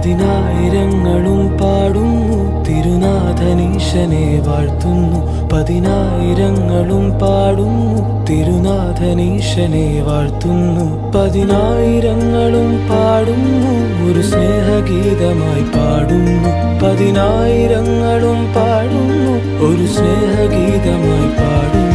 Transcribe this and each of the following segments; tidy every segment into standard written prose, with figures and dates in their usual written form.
പതിനായിരങ്ങളും പാടുന്നു തിരുനാഥനീശനെ വാഴ്ത്തുന്നു. പതിനായിരങ്ങളും പാടുന്നു തിരുനാഥനീശനെ വാഴ്ത്തുന്നു. പതിനായിരങ്ങളും പാടുന്നു ഒരു സ്നേഹഗീതമായി പാടുന്നു. പതിനായിരങ്ങളും പാടുന്നു ഒരു സ്നേഹഗീതമായി പാടുന്നു.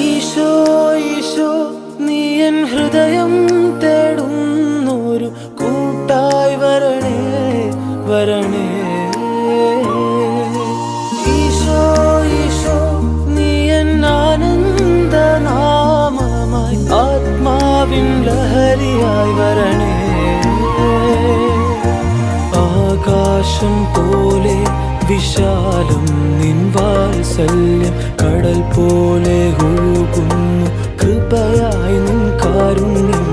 ഈശോ ഈശോ നീ എൻ ഹൃദയം തേടുന്നൊരു കൂട്ടായി വരണേ വരണേ. ഈശോ ഈശോ നീ എൻ ആനന്ദനാമമായി ആത്മാവിൻ ലഹരിയായി വരണേ. ആകാശം പോലെ വിശാലം നിൻ വാത്സല്യം കടൽ പോലെ ഒഴുകുന്നു കൃപയായി നിൻ കാരുണ്യം.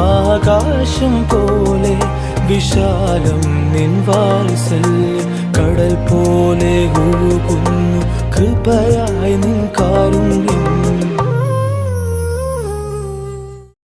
ആകാശം പോലെ വിശാലം നിൻ വാത്സല്യം കടൽ പോലെ ഒഴുകുന്നു കൃപയായി നിൻ കാരുണ്യം.